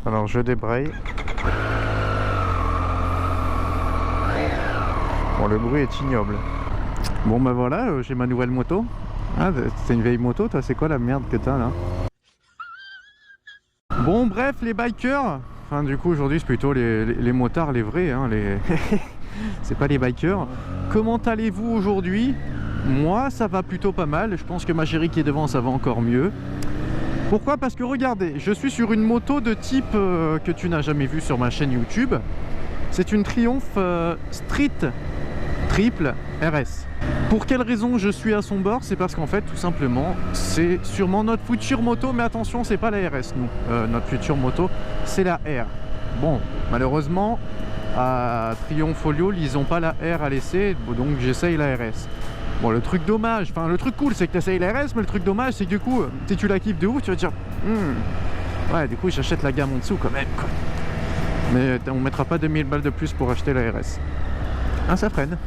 Alors je débraye. Bon, le bruit est ignoble. Bon bah voilà, j'ai ma nouvelle moto. Ah, c'est une vieille moto, toi, c'est quoi la merde que t'as là? Bon bref, les bikers, enfin du coup aujourd'hui c'est plutôt les motards, les vrais, hein, c'est pas les bikers. Comment allez-vous aujourd'hui? Moi ça va plutôt pas mal, je pense que ma chérie qui est devant ça va encore mieux. Pourquoi? Parce que regardez, je suis sur une moto de type que tu n'as jamais vu sur ma chaîne YouTube. C'est une Triumph Street Triple RS. Pour quelle raison je suis à son bord? C'est parce qu'en fait tout simplement c'est sûrement notre future moto, mais attention, c'est pas la RS nous, notre future moto c'est la R. Bon malheureusement à Triumph Folio ils ont pas la R à laisser, donc j'essaye la RS. Bon le truc dommage, enfin le truc cool c'est que tu essayes la RS, mais le truc dommage c'est que du coup si tu la kiffes de ouf tu vas te dire ouais du coup j'achète la gamme en dessous quand même quoi. Mais on mettra pas 2000 balles de plus pour acheter la RS. Ah ça freine.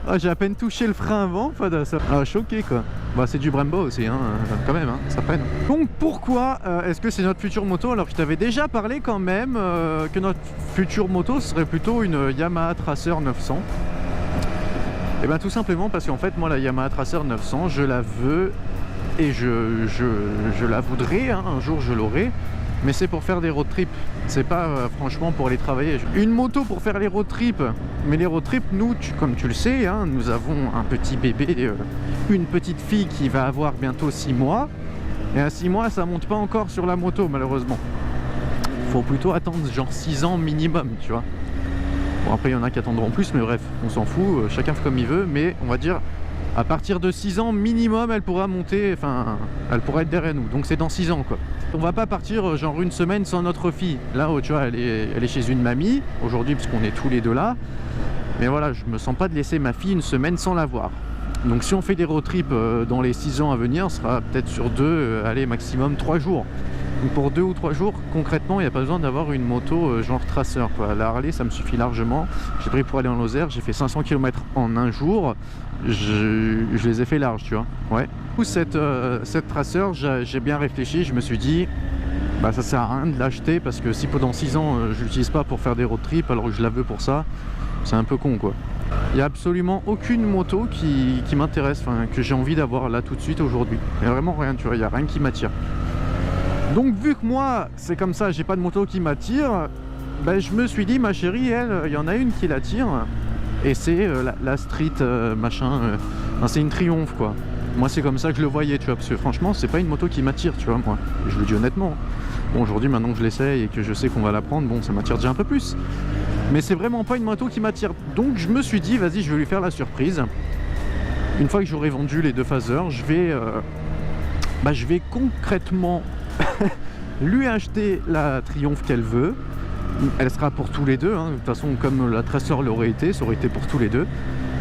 Ah, j'ai à peine touché le frein avant, ça choqué quoi. Bah c'est du Brembo aussi, hein, quand même, hein, ça freine. Donc pourquoi est-ce que c'est notre future moto alors que je t'avais déjà parlé quand même que notre future moto serait plutôt une Yamaha Tracer 900? Et bien tout simplement parce qu'en fait moi la Yamaha Tracer 900 je la veux et je la voudrais, hein, un jour je l'aurai. Mais c'est pour faire des road trips, c'est pas franchement pour aller travailler. Une moto pour faire les road trips, mais les road trips, nous, comme tu le sais, hein, nous avons un petit bébé, une petite fille qui va avoir bientôt 6 mois. Et à 6 mois, ça monte pas encore sur la moto, malheureusement. Faut plutôt attendre genre 6 ans minimum, tu vois. Bon, après, il y en a qui attendront plus, mais bref, on s'en fout, chacun fait comme il veut, mais on va dire... À partir de 6 ans minimum, elle pourra monter, enfin, elle pourra être derrière nous. Donc c'est dans 6 ans quoi. On va pas partir genre une semaine sans notre fille. Là, tu vois, elle est chez une mamie aujourd'hui parce qu'on est tous les deux là. Mais voilà, je me sens pas de laisser ma fille une semaine sans la voir. Donc si on fait des road trips dans les 6 ans à venir, ce sera peut-être sur 2, allez maximum 3 jours. Donc pour 2 ou 3 jours, concrètement, il n'y a pas besoin d'avoir une moto genre Tracer quoi. La Harley, ça me suffit largement. J'ai pris pour aller en Lozère, j'ai fait 500 km en un jour. Je les ai fait larges, tu vois. Ouais. Du coup, cette Tracer, j'ai bien réfléchi, je me suis dit, bah ça sert à rien de l'acheter parce que si pendant 6 ans je l'utilise pas pour faire des road trips alors que je la veux pour ça, c'est un peu con quoi. Il n'y a absolument aucune moto qui m'intéresse, enfin que j'ai envie d'avoir là tout de suite aujourd'hui. Il n'y a vraiment rien, tu vois, il n'y a rien qui m'attire. Donc vu que moi c'est comme ça, j'ai pas de moto qui m'attire, ben, je me suis dit ma chérie elle, il y en a une qui l'attire et c'est la Street machin, c'est une Triumph quoi. Moi c'est comme ça que je le voyais, tu vois, parce que franchement c'est pas une moto qui m'attire, tu vois, moi, je le dis honnêtement. Bon aujourd'hui maintenant que je l'essaye et que je sais qu'on va la prendre, bon ça m'attire déjà un peu plus. Mais c'est vraiment pas une moto qui m'attire, donc je me suis dit vas-y je vais lui faire la surprise. Une fois que j'aurai vendu les 2 phasers, je vais concrètement lui acheter la Triumph qu'elle veut. Elle sera pour tous les deux, hein. De toute façon comme la Tracer l'aurait été, ça aurait été pour tous les deux.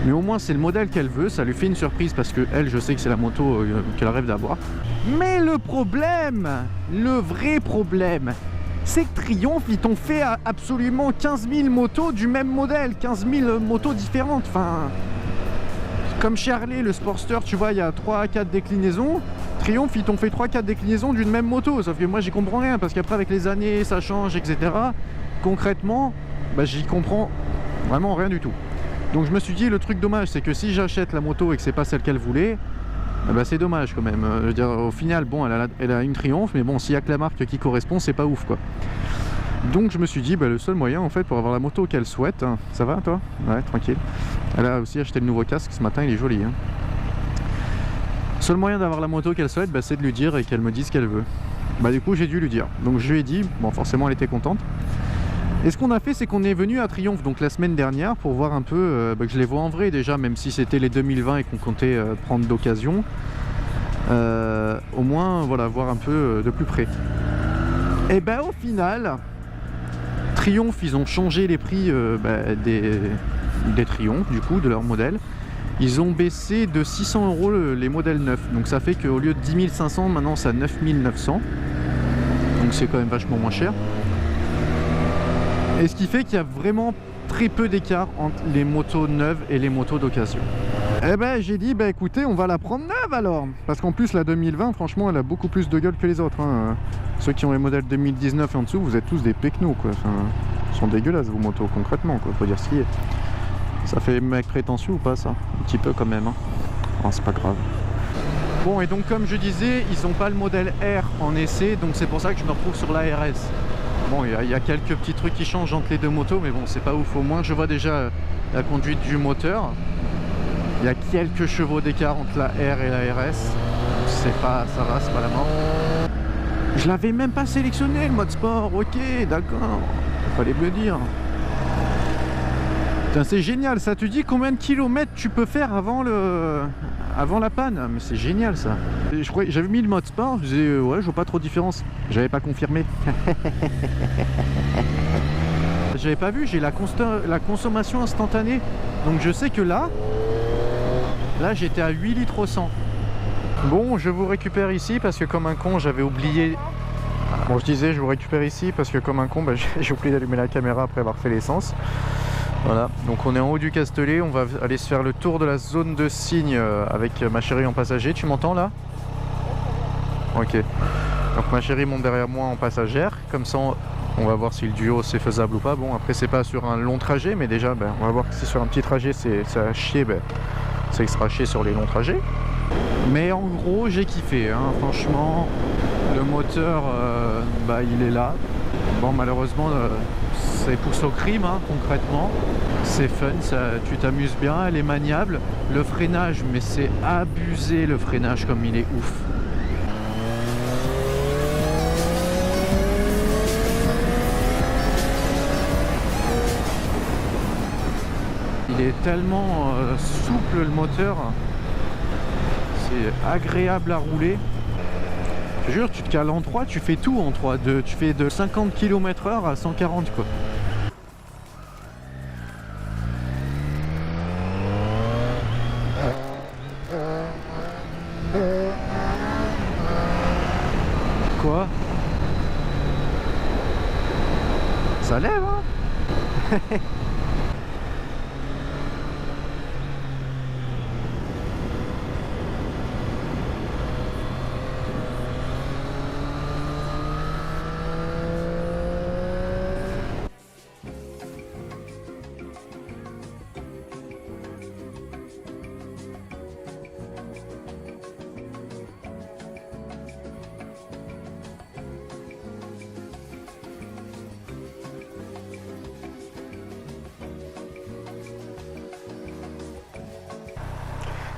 Mais au moins c'est le modèle qu'elle veut, ça lui fait une surprise parce que elle, je sais que c'est la moto qu'elle rêve d'avoir. Mais le problème, le vrai problème, c'est que Triumph, ils t'ont fait absolument 15 000 motos du même modèle, 15 000 motos différentes. Enfin, comme chez Harley, le Sportster, tu vois, il y a 3 à 4 déclinaisons. Triumph, ils t'ont fait 3-4 déclinaisons d'une même moto. Sauf que moi, j'y comprends rien parce qu'après, avec les années, ça change, etc. Concrètement, bah, j'y comprends vraiment rien du tout. Donc je me suis dit, le truc dommage, c'est que si j'achète la moto et que c'est pas celle qu'elle voulait, bah, c'est dommage quand même. Je veux dire, au final, bon, elle a une Triumph, mais bon, s'il y a que la marque qui correspond, c'est pas ouf, quoi. Donc je me suis dit, bah, le seul moyen, en fait, pour avoir la moto qu'elle souhaite... Hein, ça va, toi? Ouais, tranquille. Elle a aussi acheté le nouveau casque ce matin, il est joli. Hein. Seul moyen d'avoir la moto qu'elle souhaite, bah, c'est de lui dire et qu'elle me dise ce qu'elle veut. Bah du coup, j'ai dû lui dire. Donc je lui ai dit, bon, forcément, elle était contente. Et ce qu'on a fait, c'est qu'on est venu à Triumph donc la semaine dernière pour voir un peu, que je les vois en vrai déjà, même si c'était les 2020 et qu'on comptait prendre d'occasion. Au moins, voilà, voir un peu de plus près. Et ben au final, Triumph, ils ont changé les prix des Triumph, du coup, de leur modèle. Ils ont baissé de 600 € les modèles neufs. Donc ça fait qu'au lieu de 10 500, maintenant c'est à 9 900. Donc c'est quand même vachement moins cher. Et ce qui fait qu'il y a vraiment très peu d'écart entre les motos neuves et les motos d'occasion. Eh ben j'ai dit bah écoutez on va la prendre neuve alors. Parce qu'en plus la 2020 franchement elle a beaucoup plus de gueule que les autres hein. Ceux qui ont les modèles 2019 et en dessous vous êtes tous des pecnos quoi. Enfin, ils sont dégueulasses vos motos concrètement quoi, faut dire ce qu'il y a. Ça fait mec prétentieux ou pas ça? Un petit peu quand même hein. Oh, c'est pas grave. Bon et donc comme je disais ils n'ont pas le modèle R en essai donc c'est pour ça que je me retrouve sur la RS. Bon il y a quelques petits trucs qui changent entre les deux motos mais bon c'est pas ouf, au moins je vois déjà la conduite du moteur. Il y a quelques chevaux d'écart entre la R et la RS. C'est pas, ça va, c'est pas la mort. Je l'avais même pas sélectionné le mode sport. Ok, d'accord. Fallait me le dire. C'est génial. Ça te dit combien de kilomètres tu peux faire avant la panne. Mais c'est génial ça. J'avais mis le mode sport. Je disais ouais, je vois pas trop de différence. J'avais pas confirmé. J'avais pas vu. J'ai la consommation instantanée. Donc je sais que là j'étais à 8 litres au 100. Bon je vous récupère ici parce que comme un con j'avais oublié. Bon je disais je vous récupère ici parce que comme un con bah, j'ai oublié d'allumer la caméra après avoir fait l'essence. Voilà, donc on est en haut du Castellet, on va aller se faire le tour de la zone de cygne avec ma chérie en passager. Tu m'entends là? Ok. Donc ma chérie monte derrière moi en passagère, comme ça on va voir si le duo c'est faisable ou pas. Bon après c'est pas sur un long trajet mais déjà ben, on va voir que si sur un petit trajet ça a chier, ben, ça sera chier sur les longs trajets. Mais en gros j'ai kiffé hein. Franchement le moteur bah, il est là. Bon malheureusement c'est pousse au crime hein, concrètement. C'est fun, tu t'amuses bien, elle est maniable. Le freinage mais c'est abusé le freinage comme il est ouf. Il est tellement souple le moteur, c'est agréable à rouler. Je te jure, tu te cales en 3, tu fais tout en 3, tu fais de 50 km/h à 140 quoi. Quoi? Ça lève hein.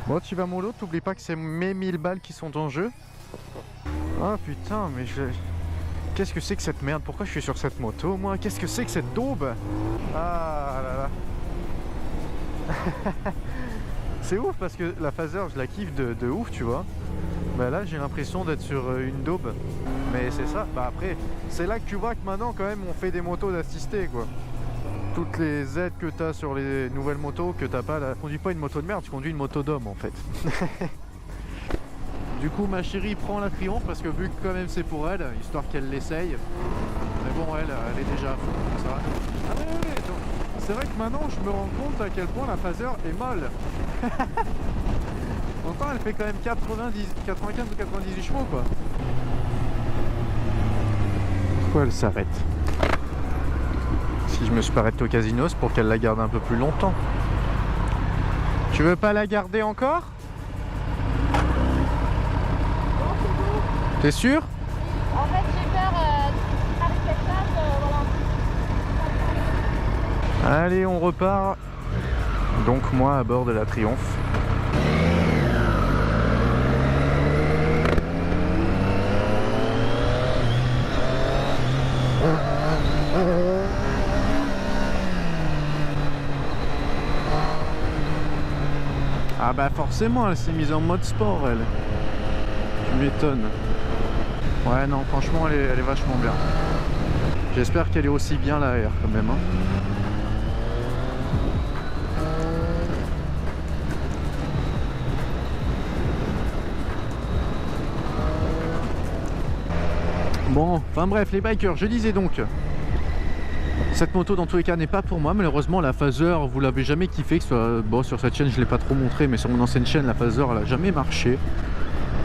Bon tu vas mollo, t'oublies pas que c'est mes 1000 balles qui sont en jeu. Ah putain mais qu'est-ce que c'est que cette merde? Pourquoi je suis sur cette moto moi? Qu'est-ce que c'est que cette daube? Ah là là. C'est ouf parce que la Phaser je la kiffe de ouf tu vois. Bah là j'ai l'impression d'être sur une daube. Mais c'est ça, bah après c'est là que tu vois que maintenant quand même on fait des motos d'assistés quoi. Toutes les aides que tu as sur les nouvelles motos que t'as pas là. Tu conduis pas une moto de merde, tu conduis une moto d'homme en fait. Du coup ma chérie prend la Triumph parce que vu que quand même c'est pour elle, histoire qu'elle l'essaye. Mais bon elle est déjà à fond ça. Ah ouais, c'est vrai que maintenant je me rends compte à quel point la Phaser est molle. Pourtant elle fait quand même 95 ou 98 chevaux quoi. Pourquoi elle s'arrête? Si je me suis pas arrêté au casino, c'est pour qu'elle la garde un peu plus longtemps. Tu veux pas la garder encore? T'es sûr? En fait, j'ai peur d'arriver quelque chose, voilà. Allez, on repart. Donc moi à bord de la Triumph. Ah bah forcément, elle s'est mise en mode sport, elle. Tu m'étonnes. Ouais, non, franchement, elle est vachement bien. J'espère qu'elle est aussi bien la R quand même. Hein. Bon, enfin bref, les bikers, je disais donc. Cette moto dans tous les cas n'est pas pour moi, malheureusement la Phaser vous l'avez jamais kiffé, que ce soit, bon, sur cette chaîne je l'ai pas trop montré, mais sur mon ancienne chaîne la Phaser elle a jamais marché.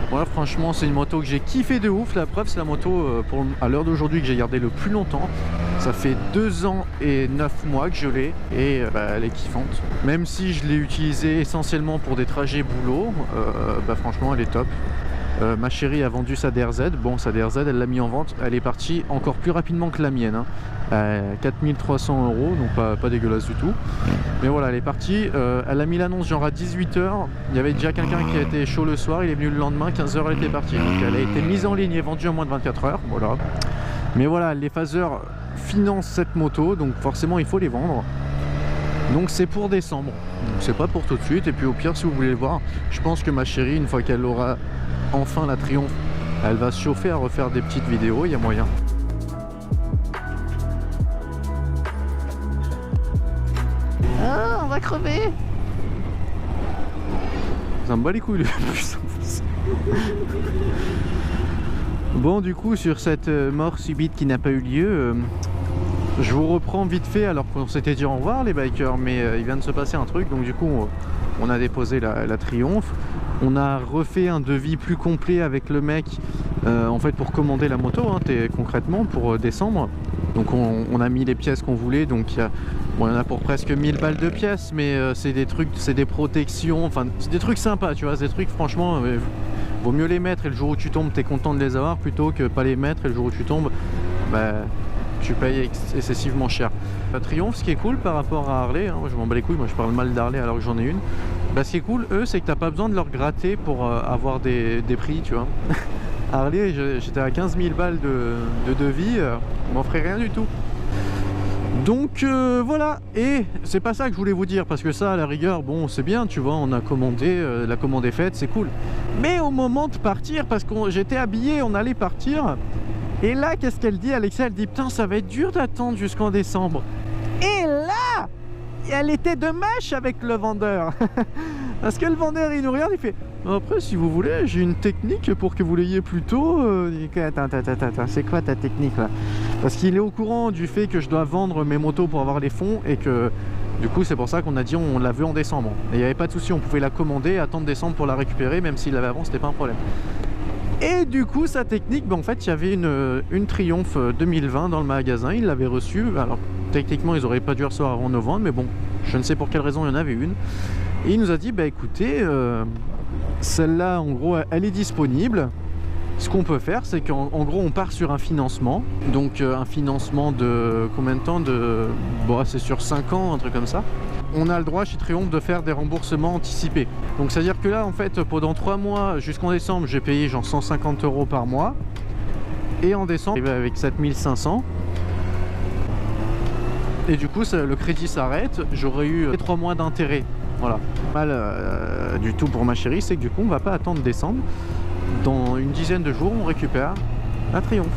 Voilà, franchement c'est une moto que j'ai kiffé de ouf. La preuve c'est la moto à l'heure d'aujourd'hui que j'ai gardé le plus longtemps. Ça fait 2 ans et 9 mois que je l'ai et elle est kiffante. Même si je l'ai utilisée essentiellement pour des trajets boulot, franchement elle est top. Ma chérie a vendu sa DRZ. Bon, sa DRZ elle l'a mis en vente, elle est partie encore plus rapidement que la mienne, 4300 €, donc pas dégueulasse du tout. Mais voilà, elle est partie, elle a mis l'annonce genre à 18 h, il y avait déjà quelqu'un qui a été chaud le soir, il est venu le lendemain, 15 h elle était partie. Donc elle a été mise en ligne et vendue en moins de 24 heures, voilà. Mais voilà, les Phaser financent cette moto, donc forcément il faut les vendre. Donc c'est pour décembre, c'est pas pour tout de suite. Et puis au pire, si vous voulez le voir, je pense que ma chérie, une fois qu'elle aura enfin la Triumph, elle va se chauffer à refaire des petites vidéos, il y a moyen. Ah, on va crever. Ça me bat les couilles le plus. Bon, du coup, sur cette mort subite qui n'a pas eu lieu, je vous reprends vite fait alors qu'on s'était dit au revoir les bikers, mais il vient de se passer un truc. Donc du coup on a déposé la Triumph, on a refait un devis plus complet avec le mec en fait pour commander la moto, concrètement pour décembre. Donc on a mis les pièces qu'on voulait, donc il y en a pour presque 1000 balles de pièces, mais c'est des trucs, c'est des protections, enfin c'est des trucs sympas, tu vois, c'est des trucs franchement vaut mieux les mettre et le jour où tu tombes t'es content de les avoir plutôt que pas les mettre et le jour où tu tombes tu payes excessivement cher. La Triumph, ce qui est cool par rapport à Harley, je m'en bats les couilles, moi je parle mal d'Harley alors que j'en ai une. Ce qui est cool, eux, c'est que t'as pas besoin de leur gratter pour avoir des prix, tu vois. Harley, j'étais à 15 000 balles de devis, on m'offrait rien du tout. Donc voilà, et c'est pas ça que je voulais vous dire, parce que ça à la rigueur, bon c'est bien, tu vois, on a commandé, la commande est faite, c'est cool. Mais au moment de partir, parce que j'étais habillé, on allait partir, et là qu'est-ce qu'elle dit, Alexia, elle dit putain ça va être dur d'attendre jusqu'en décembre. Et là, elle était de mèche avec le vendeur. Parce que le vendeur il nous regarde, il fait après si vous voulez j'ai une technique pour que vous l'ayez plus tôt. Attends, c'est quoi ta technique là? Parce qu'il est au courant du fait que je dois vendre mes motos pour avoir les fonds, et que du coup c'est pour ça qu'on a dit on la veut en décembre. Et il n'y avait pas de souci, on pouvait la commander, attendre décembre pour la récupérer, même s'il l'avait avant c'était pas un problème. Et du coup sa technique, en fait il y avait une Triumph 2020 dans le magasin, il l'avait reçue. Alors techniquement ils auraient pas dû recevoir avant novembre, mais bon, je ne sais pour quelle raison il y en avait une. Et il nous a dit écoutez, celle-là en gros elle est disponible. Ce qu'on peut faire, c'est qu'en gros on part sur un financement. Donc un financement de combien de temps, c'est sur 5 ans, un truc comme ça. On a le droit chez Triumph de faire des remboursements anticipés. Donc c'est à dire que là en fait pendant 3 mois jusqu'en décembre j'ai payé genre 150 € par mois. Et en décembre avec 7500. Et du coup le crédit s'arrête, j'aurais eu 3 mois d'intérêt. Voilà. Mal du tout pour ma chérie, c'est que du coup on va pas attendre décembre. Dans une dizaine de jours on récupère la Triumph.